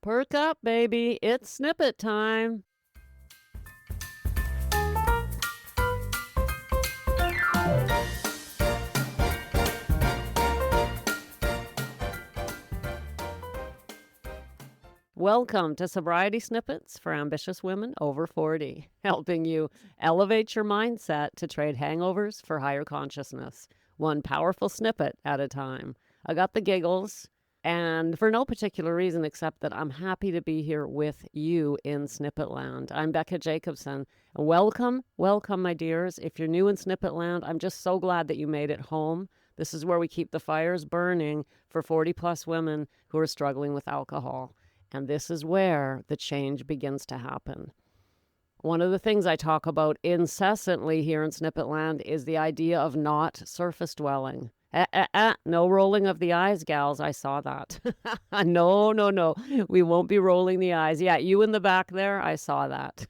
Perk up, baby. It's snippet time. Welcome to Sobriety Snippets for Ambitious Women Over 40, helping you elevate your mindset to trade hangovers for higher consciousness, one powerful snippet at a time. I got the giggles, and for no particular reason except that I'm happy to be here with you in Snippet Land. I'm Becca Jacobson. Welcome, my dears. If you're new in Snippet Land, I'm just so glad that you made it home. This is where we keep the fires burning for 40-plus women who are struggling with alcohol. And this is where the change begins to happen. One of the things I talk about incessantly here in Snippet Land is the idea of not surface dwelling. No rolling of the eyes, gals. I saw that. No. We won't be rolling the eyes. Yeah, you in the back there, I saw that.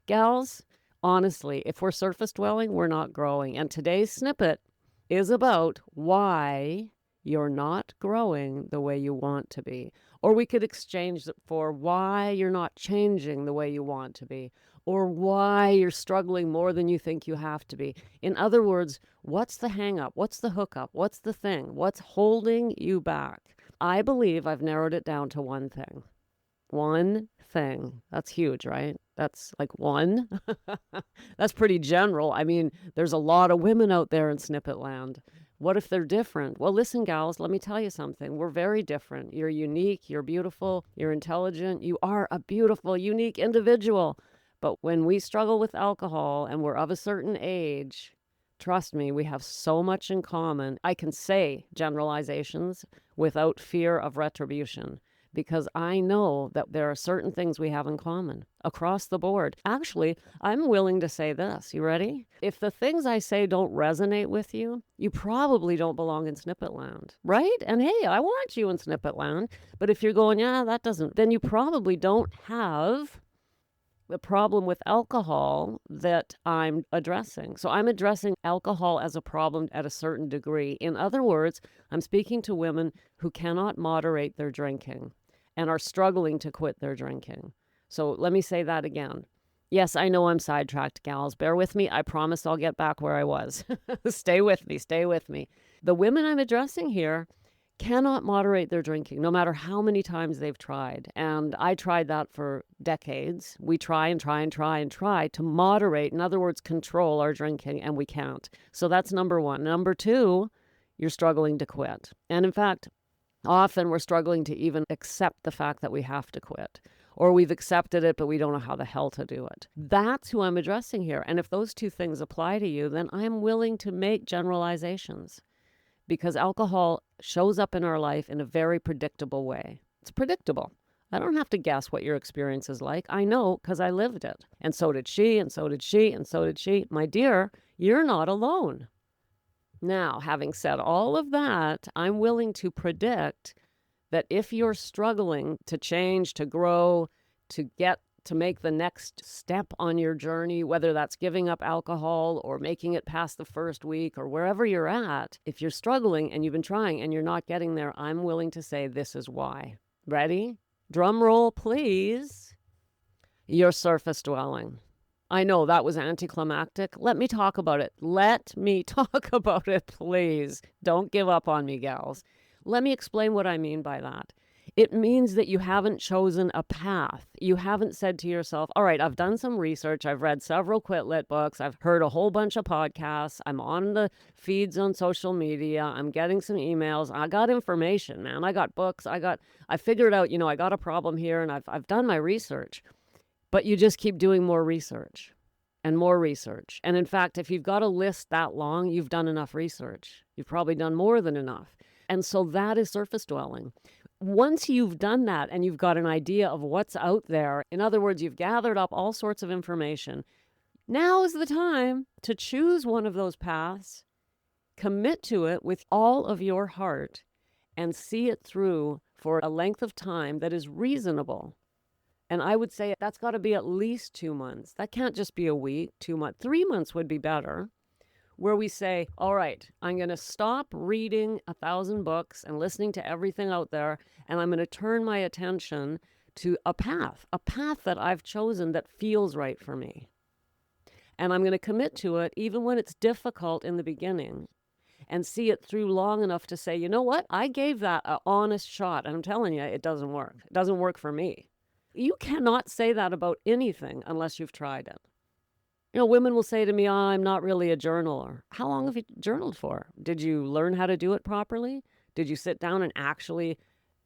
Gals, honestly, if we're surface dwelling, we're not growing. And today's snippet is about why you're not growing the way you want to be. Or we could exchange it for why you're not changing the way you want to be, or why you're struggling more than you think you have to be. In other words, what's the hang up? What's the hookup? What's the thing? What's holding you back? I believe I've narrowed it down to one thing. One thing. That's huge, right? That's like one. That's pretty general. I mean, there's a lot of women out there in Snippet Land. What if they're different? Well, listen, gals, let me tell you something. We're very different. You're unique, you're beautiful, you're intelligent, you are a beautiful, unique individual. But when we struggle with alcohol and we're of a certain age, trust me, we have so much in common. I can say generalizations without fear of retribution, because I know that there are certain things we have in common across the board. Actually, I'm willing to say this. You ready? If the things I say don't resonate with you, you probably don't belong in Snippet Land, right? And hey, I want you in Snippet Land. But if you're going, yeah, that doesn't, then you probably don't have the problem with alcohol that I'm addressing. So I'm addressing alcohol as a problem at a certain degree. In other words, I'm speaking to women who cannot moderate their drinking and are struggling to quit their drinking. So let me say that again. Yes, I know I'm sidetracked, gals. Bear with me. I promise I'll get back where I was. Stay with me. The women I'm addressing here cannot moderate their drinking, no matter how many times they've tried. And I tried that for decades. We try to moderate, in other words, control our drinking, and we can't. So that's number one. Number two, you're struggling to quit. And in fact, often we're struggling to even accept the fact that we have to quit. Or we've accepted it, but we don't know how the hell to do it. That's who I'm addressing here. And if those two things apply to you, then I'm willing to make generalizations, because alcohol shows up in our life in a very predictable way. It's predictable. I don't have to guess what your experience is like. I know because I lived it. And so did she, and so did she, and so did she. My dear, you're not alone. Now, having said all of that, I'm willing to predict that if you're struggling to change, to grow, to make the next step on your journey, whether that's giving up alcohol or making it past the first week or wherever you're at, if you're struggling and you've been trying and you're not getting there, I'm willing to say this is why. Ready? Drum roll, please. You're surface dwelling. I know that was anticlimactic. Let me talk about it. Please. Don't give up on me, gals. Let me explain what I mean by that. It means that you haven't chosen a path. You haven't said to yourself, all right, I've done some research. I've read several Quit Lit books. I've heard a whole bunch of podcasts. I'm on the feeds on social media. I'm getting some emails. I got information, man. I got books. I figured out, I got a problem here, and I've done my research. But you just keep doing more research and more research. And in fact, if you've got a list that long, you've done enough research. You've probably done more than enough. And so that is surface dwelling. Once you've done that and you've got an idea of what's out there, in other words, you've gathered up all sorts of information, now is the time to choose one of those paths, commit to it with all of your heart, and see it through for a length of time that is reasonable. And I would say that's got to be at least 2 months. That can't just be a week, 2 months. 3 months would be better. where we say, all right, I'm going to stop reading 1,000 books and listening to everything out there, and I'm going to turn my attention to a path that I've chosen that feels right for me. And I'm going to commit to it even when it's difficult in the beginning, and see it through long enough to say, you know what? I gave that an honest shot. And I'm telling you, it doesn't work. It doesn't work for me. You cannot say that about anything unless you've tried it. Women will say to me, I'm not really a journaler. How long have you journaled for? Did you learn how to do it properly? Did you sit down and actually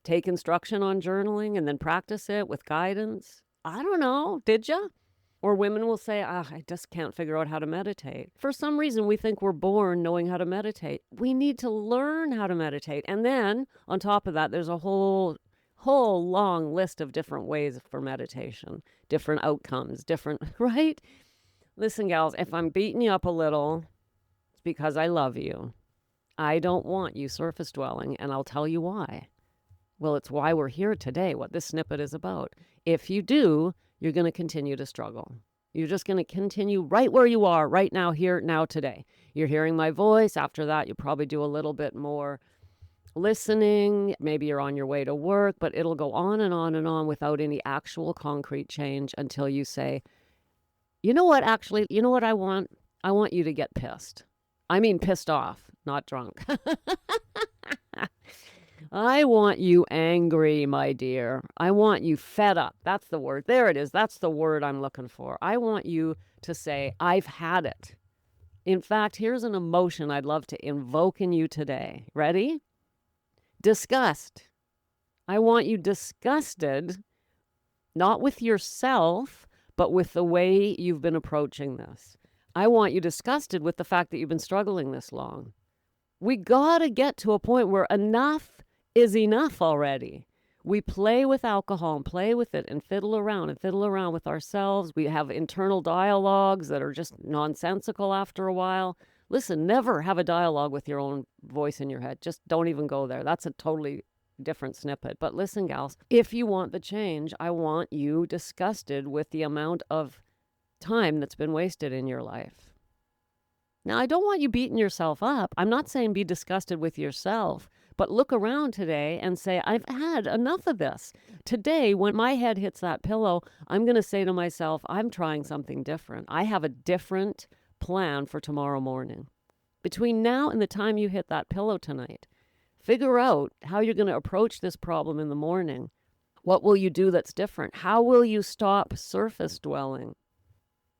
take instruction on journaling and then practice it with guidance? I don't know. Did you? Or women will say, I just can't figure out how to meditate. For some reason, we think we're born knowing how to meditate. We need to learn how to meditate. And then on top of that, there's a whole long list of different ways for meditation, different outcomes, right? Listen, gals, if I'm beating you up a little, it's because I love you. I don't want you surface dwelling, and I'll tell you why. Well, it's why we're here today, what this snippet is about. If you do, you're going to continue to struggle. You're just going to continue right where you are, right now, here, now, today. You're hearing my voice. After that, you'll probably do a little bit more listening. Maybe you're on your way to work, but it'll go on and on and on without any actual concrete change until you say, you know what, actually, you know what I want? I want you to get pissed. I mean pissed off, not drunk. I want you angry, my dear. I want you fed up. That's the word. There it is. That's the word I'm looking for. I want you to say, I've had it. In fact, here's an emotion I'd love to invoke in you today. Ready? Disgust. I want you disgusted, not with yourself, but with the way you've been approaching this. I want you disgusted with the fact that you've been struggling this long. We gotta get to a point where enough is enough already. We play with alcohol and play with it and fiddle around with ourselves. We have internal dialogues that are just nonsensical after a while. Listen, never have a dialogue with your own voice in your head. Just don't even go there. That's a totally different snippet. But listen, gals, if you want the change, I want you disgusted with the amount of time that's been wasted in your life. Now, I don't want you beating yourself up. I'm not saying be disgusted with yourself, but look around today and say, I've had enough of this. Today, when my head hits that pillow, I'm going to say to myself, I'm trying something different. I have a different plan for tomorrow morning. Between now and the time you hit that pillow tonight, figure out how you're going to approach this problem in the morning. What will you do that's different? How will you stop surface dwelling?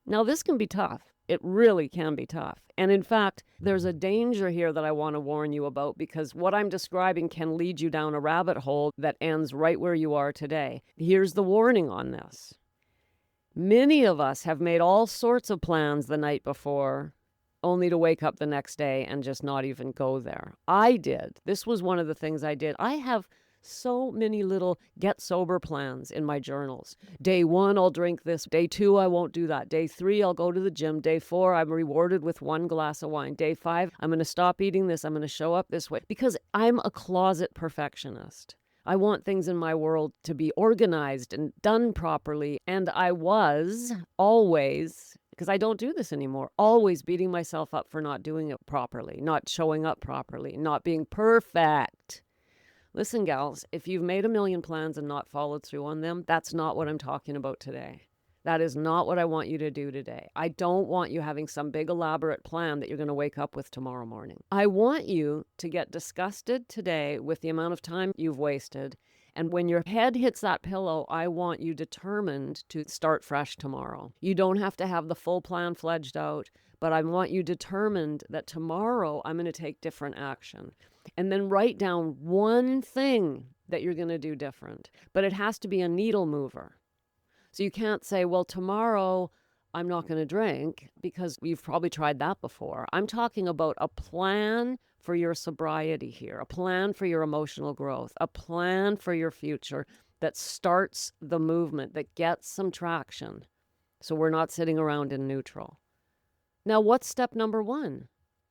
Now, this can be tough. It really can be tough. And in fact, there's a danger here that I want to warn you about, because what I'm describing can lead you down a rabbit hole that ends right where you are today. Here's the warning on this. Many of us have made all sorts of plans the night before, only to wake up the next day and just not even go there. I did. This was one of the things I did. I have so many little get sober plans in my journals. Day 1, I'll drink this. Day 2, I won't do that. Day 3, I'll go to the gym. Day 4, I'm rewarded with 1 glass of wine. Day 5, I'm going to stop eating this. I'm going to show up this way, because I'm a closet perfectionist. I want things in my world to be organized and done properly. And I was always, because I don't do this anymore, always beating myself up for not doing it properly, not showing up properly, not being perfect. Listen, gals, if you've made a million plans and not followed through on them, that's not what I'm talking about today. That is not what I want you to do today. I don't want you having some big elaborate plan that you're going to wake up with tomorrow morning. I want you to get disgusted today with the amount of time you've wasted. And when your head hits that pillow, I want you determined to start fresh tomorrow. You don't have to have the full plan fledged out, but I want you determined that tomorrow I'm going to take different action. And then write down one thing that you're going to do different. But it has to be a needle mover. So you can't say, well, tomorrow I'm not going to drink, because you've probably tried that before. I'm talking about a plan for your sobriety here, a plan for your emotional growth, a plan for your future that starts the movement, that gets some traction. So we're not sitting around in neutral. Now, what's step number 1?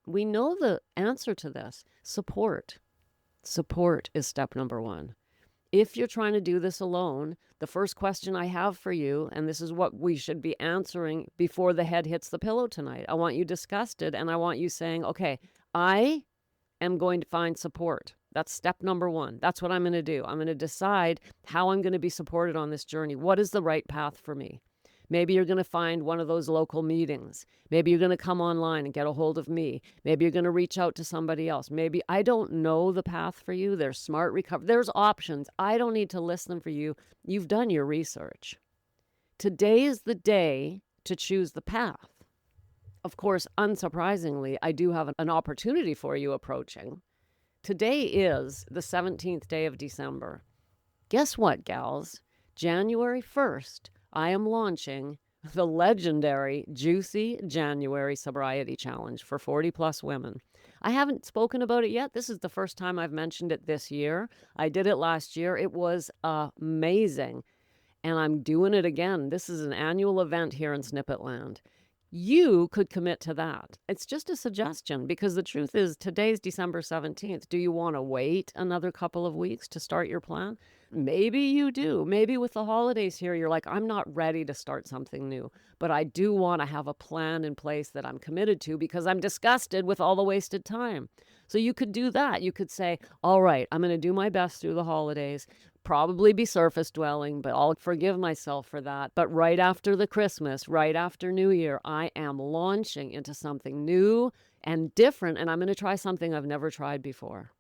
We know the answer to this. Support. Support is step number 1. If you're trying to do this alone, the first question I have for you, and this is what we should be answering before the head hits the pillow tonight. I want you disgusted, and I want you saying, okay, I am going to find support. That's step number one. That's what I'm going to do. I'm going to decide how I'm going to be supported on this journey. What is the right path for me? Maybe you're going to find one of those local meetings. Maybe you're going to come online and get a hold of me. Maybe you're going to reach out to somebody else. Maybe I don't know the path for you. There's smart recovery. There's options. I don't need to list them for you. You've done your research. Today is the day to choose the path. Of course, unsurprisingly, I do have an opportunity for you approaching. Today is the 17th day of December. Guess what, gals? January 1st, I am launching the legendary Juicy January Sobriety Challenge for 40-plus women. I haven't spoken about it yet. This is the first time I've mentioned it this year. I did it last year. It was amazing. And I'm doing it again. This is an annual event here in Snippet Land. You could commit to that. It's just a suggestion because the truth is today's December 17th. Do you want to wait another couple of weeks to start your plan? Maybe you do. Maybe with the holidays here, you're like, I'm not ready to start something new, but I do want to have a plan in place that I'm committed to because I'm disgusted with all the wasted time. So you could do that. You could say, all right, I'm going to do my best through the holidays. Probably be surface dwelling, but I'll forgive myself for that. But right after the Christmas, right after New Year, I am launching into something new and different, and I'm going to try something I've never tried before.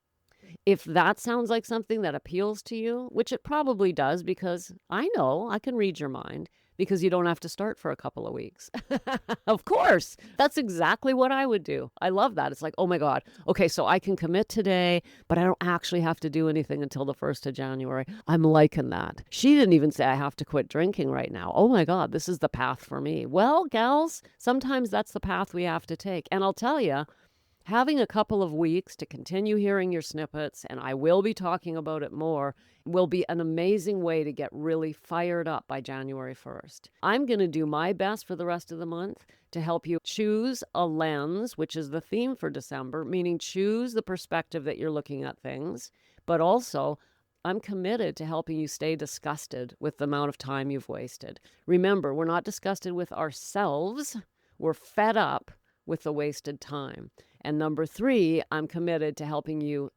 If that sounds like something that appeals to you, which it probably does because I know I can read your mind because you don't have to start for a couple of weeks. Of course, that's exactly what I would do. I love that. It's like, oh my God, okay, so I can commit today, but I don't actually have to do anything until the 1st of January. I'm liking that. She didn't even say I have to quit drinking right now. Oh my God, this is the path for me. Well, gals, sometimes that's the path we have to take. And I'll tell you, having a couple of weeks to continue hearing your snippets, and I will be talking about it more, will be an amazing way to get really fired up by January 1st. I'm going to do my best for the rest of the month to help you choose a lens, which is the theme for December, meaning choose the perspective that you're looking at things, but also I'm committed to helping you stay disgusted with the amount of time you've wasted. Remember, we're not disgusted with ourselves. We're fed up with the wasted time. And number 3, I'm committed to helping you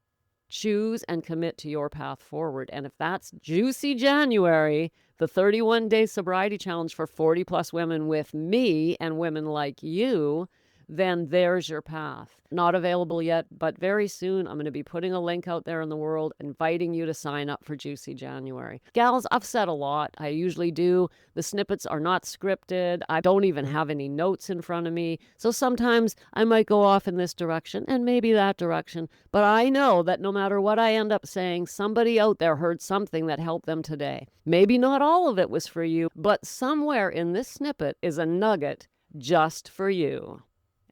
choose and commit to your path forward. And if that's Juicy January, the 31-day sobriety challenge for 40-plus women with me and women like you, then there's your path. Not available yet, but very soon I'm going to be putting a link out there in the world, inviting you to sign up for Juicy January. Gals, I've said a lot. I usually do. The snippets are not scripted. I don't even have any notes in front of me. So sometimes I might go off in this direction and maybe that direction. But I know that no matter what I end up saying, somebody out there heard something that helped them today. Maybe not all of it was for you, but somewhere in this snippet is a nugget just for you.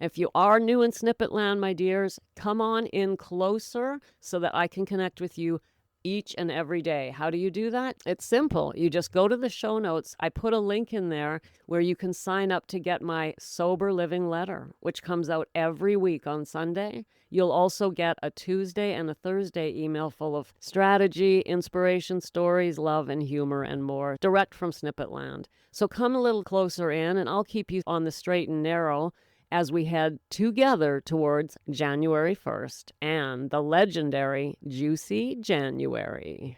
If you are new in Snippet Land, my dears, come on in closer so that I can connect with you each and every day. How do you do that? It's simple. You just go to the show notes. I put a link in there where you can sign up to get my Sober Living letter, which comes out every week on Sunday. You'll also get a Tuesday and a Thursday email full of strategy, inspiration, stories, love, and humor, and more, direct from Snippet Land. So come a little closer in, and I'll keep you on the straight and narrow as we head together towards January 1st and the legendary Juicy January.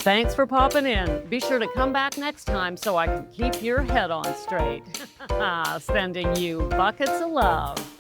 Thanks for popping in. Be sure to come back next time so I can keep your head on straight. Sending you buckets of love.